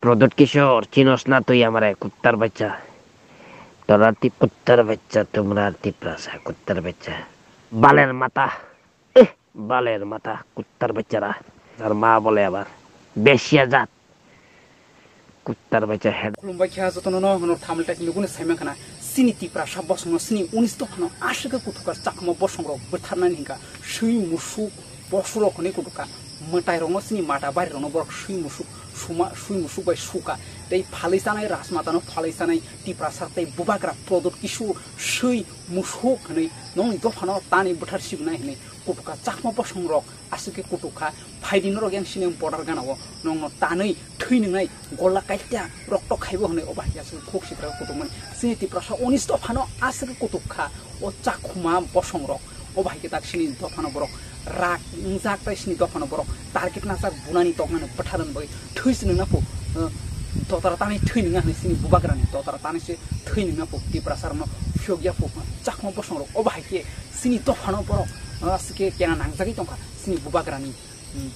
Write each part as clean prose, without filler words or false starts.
প্রদোত কিশোর চিনস না তুই আমারে কুত্তার বাচ্চা তোরা কুত্তার বাচ্চা তোমরা তিপ্রাসা কুত্তার বাচ্চা বালের মাথা বালের মাথা কুত্তার বাচ্চারা আর মা বলে আবার বেশিয়া জাত কুত্তার বাচ্চা হেড খুলুমবাই খেয়া যতন ন থামলটা লুগুনে সাইমা খানা সিনি তিপ্রাসা বসং সিনি 19 দফানো আশিকা কুতুকা চাকমা বসং রক বথারনানি হিंगा সুই মুসু বসুরক হনে কুতুকা মটাই রং সিনি মাটা বাইরে রং বরক সুই মুসু বাই সুকা তাই ফালিসানাय राजमातानो फालिसानाय तिप्रासा ताई बुबाग्रा प्रदोत किशोर सुई मुसु हनै नंनि दफानो तानि बोथार सिबनाय हनै कुटुका चाकमा बसं रक आसुके कुटुका फाइदिन रक यां सिनेम बर्डार गानाव नंनो तानै थैनोनाय गल्ला काइटा रक्त खाइबो हनै अबाहियासु खोकसित्रा कुटुमन सिनि तिप्रासा 19 दफानो आसुके कुटुका ओ चाखुमा बसं रक अबाहिके दाक्षिनि दफानो बरक राग इंजाक ताइसिनि दफानो बरक टार्गेट नासा बुनानि तगनानो पठारन बय थैसिनो नाफो तोतरा तानै थैनोङा हनै सिनि बुबाग्रानि तोतरा तानैसो थैनोङा पो तिप्रासारनो फियोगिया पो चाखमा बसं रक अबाहिके सिनि दफानो बरक आसुके केना नांजागै दंखा सिनि बुबाग्रानि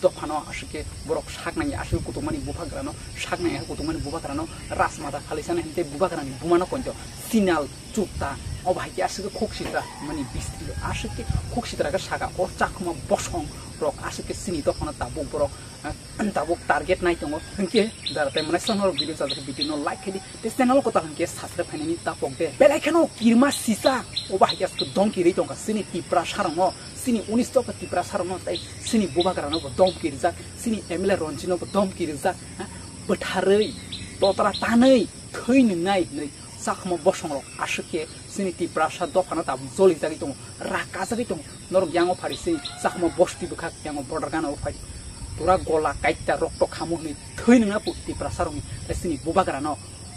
दफानो आसुके बरक सागनाय आसु कुटुमानि बुबाग्रानो सागनाय कुटुमानि बुबाग्रानो राजमाता फालिसाने हनते बुबाग्रानि बुमानो कन्ज सिनाल चुक्ता अबाहिके आसुके खोकसित्रा मानि बिस्ति आसुके खोकसित्रागा सागा अ चाखमा बसं रक आसुके सिनि दफानो ताबुक बरक ताबुक टार्गेट नाय दङ हनके दारते माने सनर भिडियो जादर भिडियो लाइक खेदि ते चैनल को ता हनके साबस्क्राइब फाइनानि तापक दे बेलाइखनो किरमा सिसा अबाहिके आसुके दंकिरै दंका सिनि तिप्रासारङ सिनि 19 दफा तिप्रासारङ ताइ सिनि बुबाग्रानो दमकिरजाक सिनि एमएलए रन्जिनो दमकिरजाक बोथारै तोतरा तानै थैनोङाय नै चाखमा बसं रक आसुके सिनि तिप्रासा दफानो ताबु जलि जागै दङ राकाजागै दङ नर ग्यांगो फारि सिनि चाखमा बस्ति बुखा ग्यांगो बर्डार गानाव फारि तुरा गला काइटा रक्त खामु हनै थैनोङा पु तिप्रासारङ सिनि बुबाग्रानो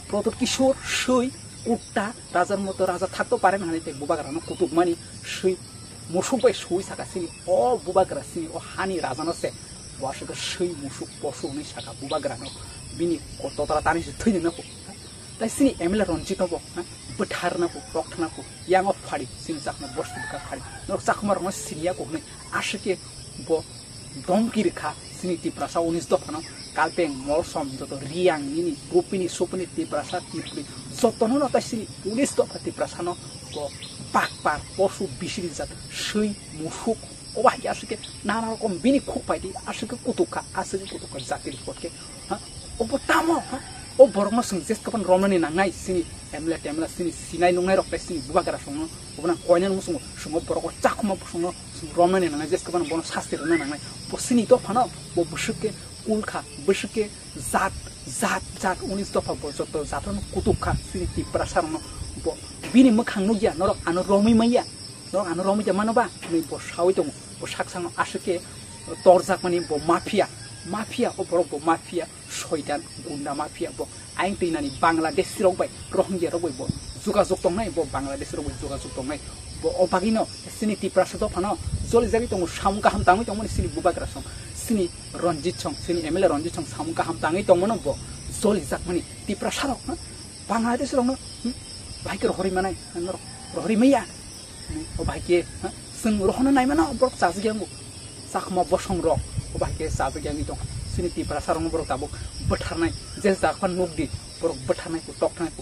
प्रदोत किशोर सै कुट्टा राजार मतो राजा थाक्तो पारेन हनै ते बुबाग्रानो कुटुबमानि सै मुसुक बाय सै साका सिनि अ बुबाग्रा सिनि अ हानि राजानो से वासुका सै मुसुक पसु नै साका बुबाग्रानो बिनि तोतरा तानिसो थैनोङा पु ताइ सिनि एमएलए रन्जित बो बोथारना पु रक्थना पु यांगो फारि सिनि चाखमा बस्ति बुखा फारि नर चाखमा रङ सिनिया को हनै आसुके बो दमकिरखा सिनि तिप्रासा 19 दफानो कालपें मलसम जत रियां निनि गोपिनी सोपनी तिप्रासा तिप्रि जतनो न तासिनि 19 दफा तिप्रासानो को पाकपार पशु बिसिरि जात सै मुसुक अबाहिके आसुके नाना रकम बिनि खुपाइदि आसुके कुटुका जातिरि पटके ओबो तामो ओ बरंग सं जेस्कपन रमनानि नांनाय सिनि एमला टेमला सिनि सिनाय नंनाय रक्ताय सिनि बुबाग्रा संनो ओबना कयना मुसुङ सुङो बरक चाखमा संनो रमनानि नांनाय जेस्कपन बन शास्त्र रना नांनाय पसिनि दफानो बो बुसुके कुलखा बुसुके जात 19 दफा बो जत जातन कुटुका सिनि तिप्रासारनो बो बिनि मखां नुगिया नर आनो रमिमैया नर आनो रमिया मानोबा नै बो सावै दङ बो साकसाङ आसुके तरजाकमानि बो माफिया ओ बरक बो माफिया सयदान गुन्डा माफिया बो आइन तैनानि बांलादेश रौबाय रोहिंग्या रौबाय बो जुगाजुग दंनाय बो बांलादेश रौबाय जुगाजुग दंनाय बो अबागिनो सिनि तिप्रासा दफानो जलि जागै दङ सामुका हाम ताङै दङ सिनि बुबाग्रा सं सिनि रन्जित सं सिनि एमएलए रन्जित सं सामुका हाम ताङै दङ बो जलि जाकमानि तिप्रासा रक बांलादेश रौनो भाइके हरिमानाय हरिमैया ओ भाइके जों रहनो नायमाना बरक जाजग्यामु चाखमा बसं रक ओ भाइके जाजग्यानि दं सिनि तिप्रासारङ बरक ताबुक बोथारनाय जे जाखफान नगदि बरक बोथारनाय को टकनाय को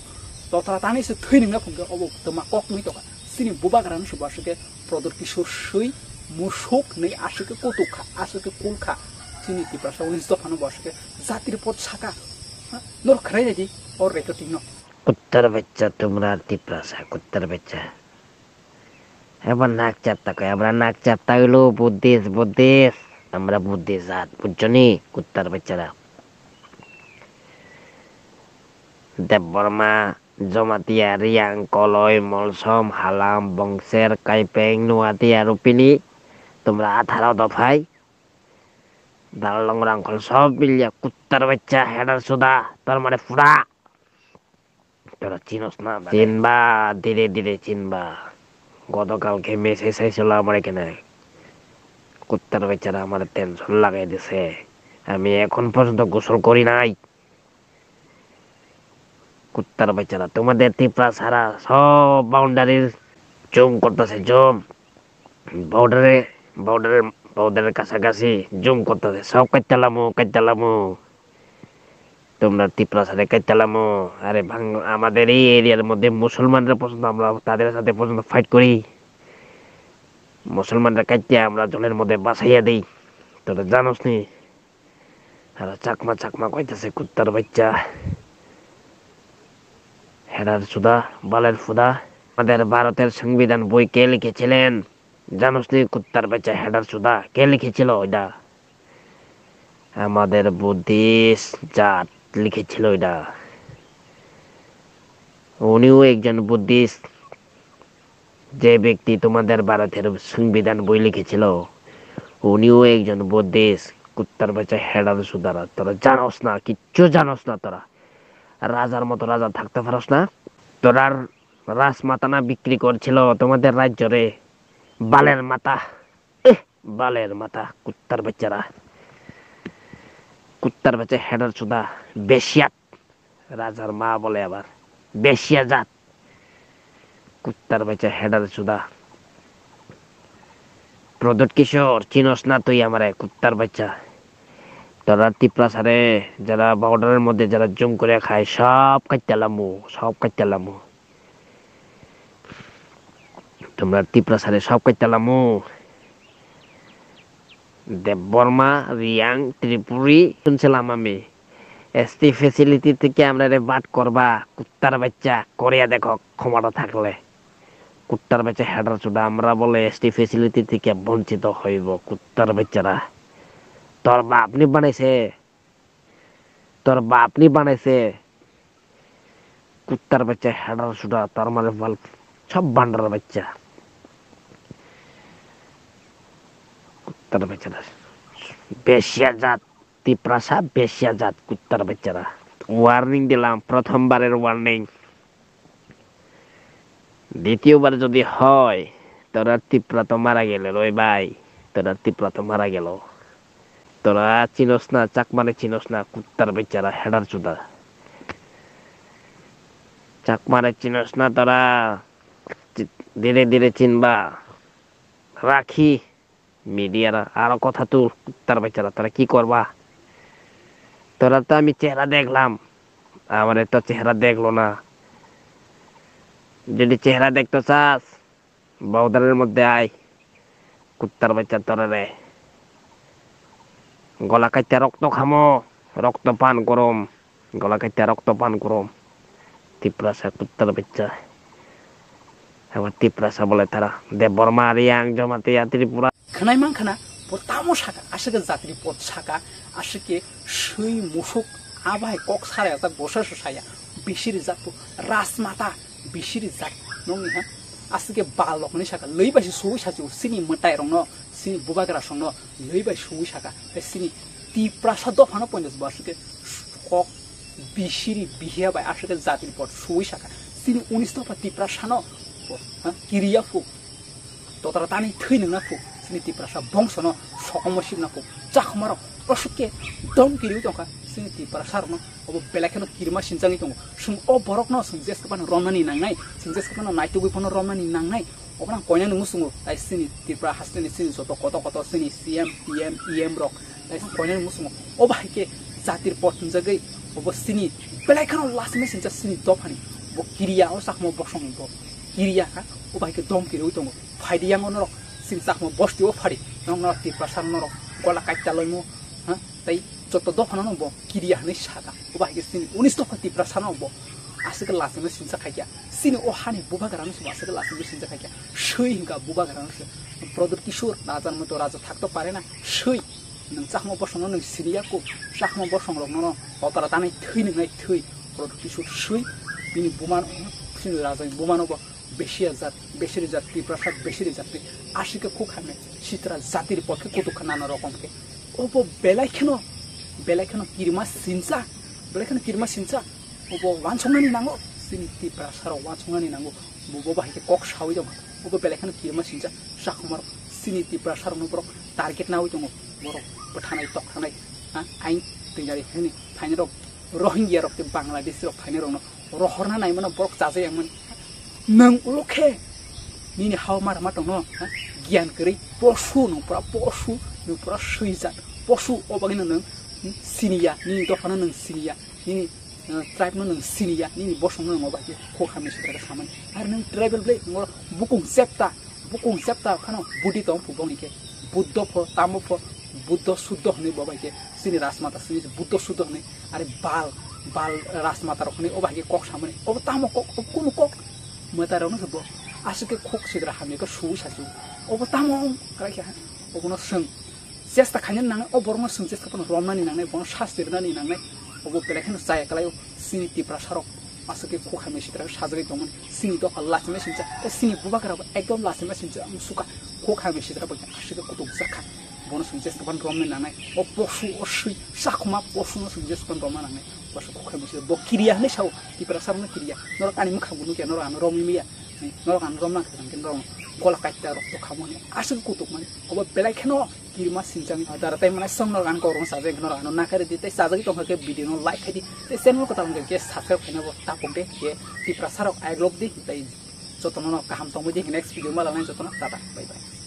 तोतरा तानैसो थैनोङा फुंगा अबो तमा ककनि तका सिनि बुबाग्रानो सुबासुके प्रदोत किशोर सै मुसुक नै आसुके कुटुका आसुके कुलखा सिनि तिप्रासा 19 दफानो बसुके जातिरि पद साका नर खराय दि और रेकटिंग न কুত্তার বাচ্চা তোমরা তিপ্রাসা কুত্তার বাচ্চা এবার নাক চাপতা কয় আমরা নাক চাপতা হইলো বুদ্ধিস আমরা বুদ্ধি জাত বুঝছনি কুত্তার বাচ্চারা দেববর্মা জমাতিয়া রিয়াং কলয় মলসম হালাম বংশের কাইপেং নুয়াতিয়া রুপিনি তোমরা 18 দফায় দালং রাংখল সব মিলিয়া কুত্তার বাচ্চা হেডার সুদা তার মানে ফুড়া তোরা চিনস না চিনবা ধীরে ধীরে চিনবা গতকালকে মেসেজ আইছিল আমার এখানে কুত্তার বাচ্চারা আমার টেনশন লাগাই দিছে আমি এখন পর্যন্ত গোসল করি নাই কুত্তার বাচ্চারা তোমাদের তিপ্রা সারা সব বাউন্ডারির জুম করতেছে জুম বর্ডারের কাছাকাছি জুম করতেছে সব কাটতালামু তোমরা তিপ্রা সাথে কাইতালামো আরে আমাদের এই এরিয়ার মধ্যে মুসলমানরা পর্যন্ত আমরা তাদের সাথে পর্যন্ত ফাইট করি মুসলমানরা কাইতে আমরা জলের মধ্যে বাসাইয়া দেই তোরা জানোস নি আর চাকমা চাকমা কইতাছে কুত্তার বাচ্চা হেডার সুদা বালের ফুদা আমাদের ভারতের সংবিধান বই কে লিখেছিলেন জানোস নি কুত্তার বাচ্চা হেডার সুদা কে লিখেছিল ওইটা আমাদের বুদ্ধিস্ট জাত লিখেছিল ওইটা উনিও একজন বুদ্ধিস্ট যে ব্যক্তি তোমাদের ভারতের সংবিধান বই লিখেছিল উনিও একজন বুদ্ধিস্ট কুত্তার বাচ্চা হেডার সুদারা তোরা জানোস না কিচ্ছু জানোস না তোরা রাজার মতো রাজা থাকতে পারস না তোরা রাজমাতা বিক্রি করছিল তোমাদের রাজ্যরে বালের মাথা বালের মাথা কুত্তার বাচ্চারা কুত্তার বাচ্চা হেডার সুদা বেশিয়াত রাজার মা বলে আবার বেশিয়া জাত কুত্তার বাচ্চা হেডার সুদা প্রদোট কিশোর চিনস না তুই আমারে কুত্তার বাচ্চা তোরা তিপ্রা সারে যারা বর্ডারের মধ্যে যারা জুম করে খায় সব কাটতালামু তোমরা তিপ্রা সারে সব কাটতালামু দেববর্মা রিয়াং ত্রিপুরি শুনছিলাম আমি এসটি ফ্যাসিলিটি থেকে আমরা বাট করবা কুত্তার বাচ্চা করিয়া দেখো ক্ষমতা থাকলে কুত্তার বাচ্চা হেডার চুদা আমরা বলে এসটি ফ্যাসিলিটি থেকে বঞ্চিত হইব কুত্তার বাচ্চারা তোর বাপ নি বানাইছে কুত্তার বাচ্চা হেডার চুদা তোর মানে বল সব বান্ডার বাচ্চা কুত্তার বাচ্চারা বেশিয়া জাত তিপ্রাসা বেশিয়া জাত কুত্তার বাচ্চারা ওয়ার্নিং দিলাম প্রথমবারের ওয়ার্নিং দ্বিতীয়বার যদি হয় তোরা তিপ্রা তো মারা গেল ওই ভাই তোরা তিপ্রা তো মারা গেল তোরা চিনস না চাকমারে চিনস না কুত্তার বাচ্চারা হেডার চুদা চাকমারে চিনস না তোরা ধীরে ধীরে চিনবা রাখি মিডিয়ার আরো কথা তুল কুত্তার বাচ্চারা তোরা কি করবা তোরা তো আমি চেহারা দেখলাম আমার তো চেহারা দেখলো না যদি চেহারা দেখতে চাস বর্ডারের মধ্যে আয় কুত্তার বাচ্চা তোরা রে গলা কাইতে রক্ত খামো রক্ত পান করম গলা কাইতে রক্ত পান করম তিপ্রাসা কুত্তার বাচ্চা আবার তিপ্রাসা বলে তারা দেববর্মা রিয়াং জমাতিয়া ত্রিপুরা খানাই মান খানা তামো সাকা আসকে জাতির পথ সাকা আসকে সেই মুসুক আবাই কক সারায় তা বসা সায়া বিশির জাত রাজমাতা বিশির জাত নংনি হা আসকে বালকনি সাকা লইবাসি সুই সাজু সিনি মটাই রং সিনি বুবাগ্রা সং লইবাই সুই সাকা সিনি তিপ্রাসা দফানো পঞ্চাশ বর্ষকে কক বিশিরি বিহিয়াবাই আসকে জাতির পথ সুই সাকা সিনি 19 দফা তিপ্রাসা ন কিরিয়া ফু ততরা তানি থৈ নংনা ফু সিনি তিপ্রাসা বংশ ন সকমসিব না ফু চাখমারক অসুকে দম কিরিউ দंखा सिनि तिप्रासा रनो अब बेलाखेनो किरमा सिनजांनि दङ सुं अ बरक न सुं जेसकपान रमनानि नांनाय सुं जेसकपान नाइटुगै फन रमनानि नांनाय अबना कोयना नमु सुङो ताइ सिनि तिप्रा हास्तेनि सिनि सत कत कत सिनि सीएम पीएम ईएम रक ताइ कोयना नमु सुङो अब हाइके जातिर पथुनजगै अब सिनि बेलाखेनो लासमे सिनजा सिनि दफानि ब किरिया अ साखमो बसङ ब किरिया का अब हाइके दम किरिउ दङ फाइदियाङ न रक सिनि साखमो बस्तिओ फारि नङ न तिप्रासा न रक गला काइता लइमु हा ताइ जत दफाना नब किरिया हनै सागा उबा के सिनि 19 दफा तिप्रासा नब आसके लासमे सिनसा खाइया सिनि ओ हानि बुबा गरानो सब आसके लासमे सिनसा खाइया सै हिंगा बुबा गरानो सब प्रदोट किशोर राजान मतो राजा थाकतो पारे ना सै नों चाखमो बसङ नों सिरिया को चाखमो बसङ रक न अतरा तानै थै नङै थै प्रदोट किशोर सै बिनि बुमान सिनि राजा बुमानो ब बेसिया जात बेसिरि जात तिप्रासा बेसिरि जात आशिके खुखाने सित्रा जातिर पखे कुतु खाना रकम के ओबो बेलाखेनो किरमा सिनसा ओबो वानसंनानि नांगो सिनि तिप्रासा र वानसंनानि नांगो बुबो बाहिके कक सावै दं ओबो बेलाखेनो किरमा सिनसा साखमर सिनि तिप्रासा र नबर टार्गेट नावै दं बर पठानाय तखनाय आइन तैयारी हनि फाइने रक रोहिंग्या रक बांग्लादेश रक फाइने रक रहरना नायमन बरक जाजायमन नों उलखे निनि हाव मार मा दं ज्ञान करै पशु नं पुरा सैजात पशु अबागिनो नों सिनिया नि दफाना नों सिनिया ni tribe no nang sinia ni bosong no ba ke ko khame sitra ka saman ar nang tribal ble ngor bukung septa khano budi tom pu bong ke buddho pho tamo pho buddho suddho ni ba ke sini rasmata sini buddho suddho ni are bal rasmata rokni o ba ke kok samane o tamo kok kuno kok mata ro no bo asike khok sidra hame ka su sasu o tamo kra kya o no sung sesta khanyan nang o bormo sung sesta pon romna ni nang bon shastirna ni nang obo pelekhen saya kalai sini tipra sarok asake ko khame sitra sajari tongman sini to Allah sime sincha sini buba kara ekdom la sime sincha suka ko khame sitra ba asake kutuk zakha bono sunje stapan romne nanai o posu o sui sakma posu no sunje stapan romna nanai bas ko khame sitra bo kiriya ne sau tipra sarna kiriya nor kani mukha gunu ke nor an romi miya nor kan romna kan rom gola kaita rok to khamone asake kutuk man obo pelekhen kirma sinjang adara tai mana song nor an ko rong sa jeng nor an na kare dite sa jagi tong ke video no like khadi te channel ko tang ke subscribe khane bo ta pongde ke ti prasarok ai glob di tai jotono kaham tong mo di next video ma la nai jotono tata bye bye